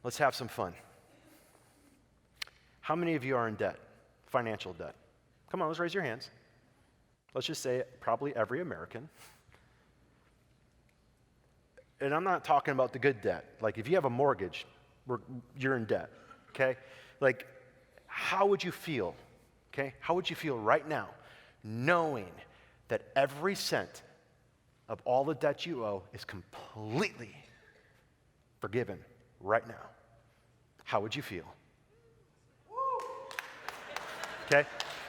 Let's have some fun. How many of you are in debt? Financial debt. Come on, let's raise your hands. Let's just say it, probably every American. And I'm not talking about the good debt. Like if you have a mortgage, you're in debt, okay? Like how would you feel, okay? How would you feel right now knowing that every cent of all the debt you owe is completely forgiven right now? How would you feel? Okay?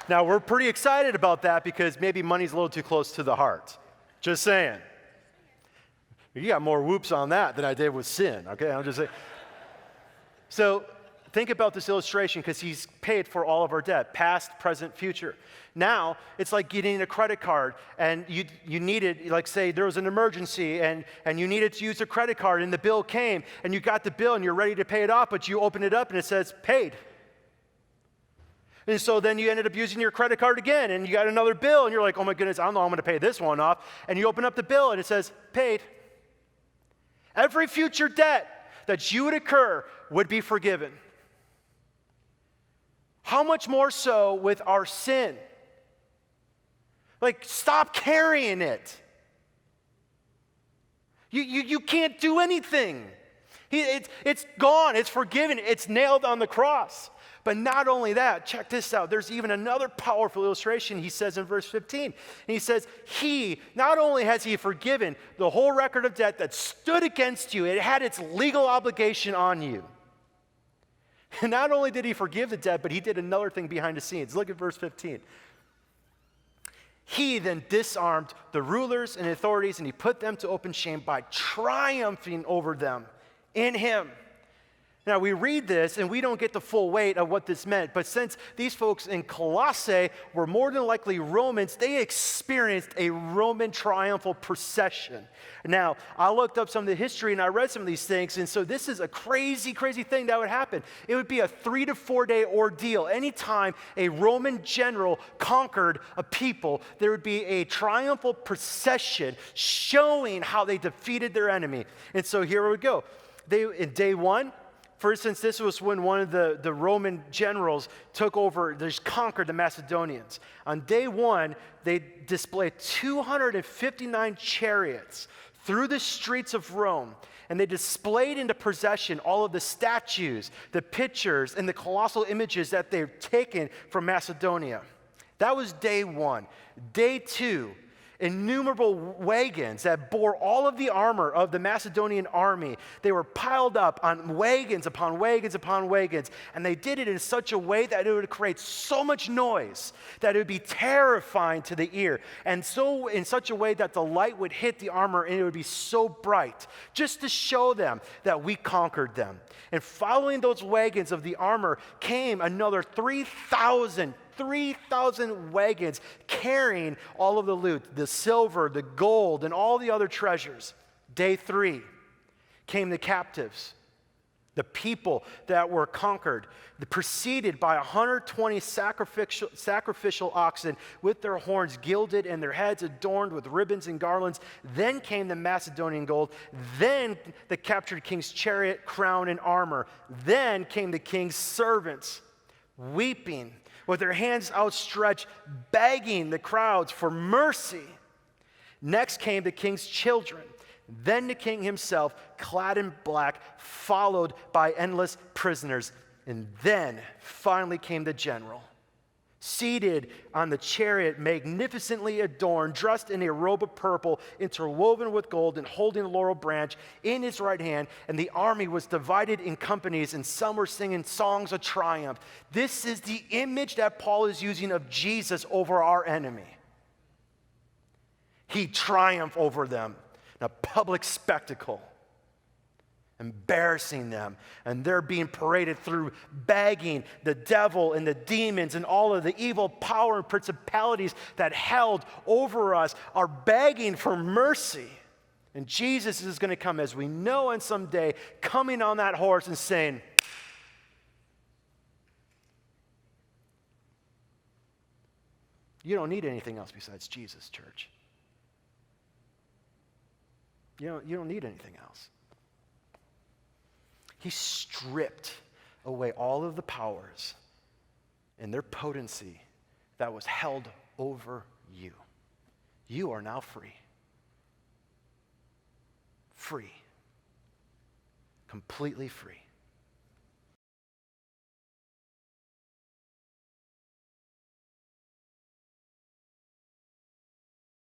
Now, we're pretty excited about that because maybe money's a little too close to the heart. Just saying. You got more whoops on that than I did with sin, okay? I'm just saying. So, think about this illustration because he's paid for all of our debt, past, present, future. Now, it's like getting a credit card and you needed, like say there was an emergency and you needed to use a credit card and the bill came and you got the bill and you're ready to pay it off, but you open it up and it says paid. And so then you ended up using your credit card again and you got another bill and you're like, oh my goodness, I don't know how I'm going to pay this one off. And you open up the bill and it says paid. Every future debt that you would incur would be forgiven. How much more so with our sin? Like, stop carrying it. You can't do anything. It's gone. It's forgiven. It's nailed on the cross. But not only that, check this out. There's even another powerful illustration he says in verse 15. And he says, not only has he forgiven the whole record of debt that stood against you, it had its legal obligation on you. And not only did he forgive the debt, but he did another thing behind the scenes. Look at verse 15. He then disarmed the rulers and authorities, and he put them to open shame by triumphing over them in him. Now, we read this, and we don't get the full weight of what this meant, but since these folks in Colossae were more than likely Romans, they experienced a Roman triumphal procession. Now, I looked up some of the history, and I read some of these things, and so this is a crazy, crazy thing that would happen. It would be a 3 to 4 day ordeal. Anytime a Roman general conquered a people, there would be a triumphal procession showing how they defeated their enemy. And so here we would go. In day one, for instance, this was when one of the Roman generals took over, just conquered the Macedonians. On day one, they displayed 259 chariots through the streets of Rome, and they displayed into procession all of the statues, the pictures, and the colossal images that they've taken from Macedonia. That was day one. Day two, innumerable wagons that bore all of the armor of the Macedonian army. They were piled up on wagons upon wagons upon wagons, and they did it in such a way that it would create so much noise that it would be terrifying to the ear, and so in such a way that the light would hit the armor and it would be so bright, just to show them that we conquered them. And following those wagons of the armor came another 3,000 wagons carrying all of the loot, the silver, the gold, and all the other treasures. Day three came the captives, the people that were conquered, preceded by 120 sacrificial oxen with their horns gilded and their heads adorned with ribbons and garlands. Then came the Macedonian gold. Then the captured king's chariot, crown, and armor. Then came the king's servants, weeping, with their hands outstretched, begging the crowds for mercy. Next came the king's children. Then the king himself, clad in black, followed by endless prisoners. And then finally came the general, seated on the chariot, magnificently adorned, dressed in a robe of purple, interwoven with gold, and holding a laurel branch in his right hand. And the army was divided in companies, and some were singing songs of triumph. This is the image that Paul is using of Jesus over our enemy. He triumphed over them in a public spectacle, embarrassing them, and they're being paraded through, begging the devil and the demons and all of the evil power and principalities that held over us are begging for mercy. And Jesus is going to come, as we know, and someday coming on that horse and saying, you don't need anything else besides Jesus, church. You don't need anything else. He stripped away all of the powers and their potency that was held over you. You are now free. Free. Completely free.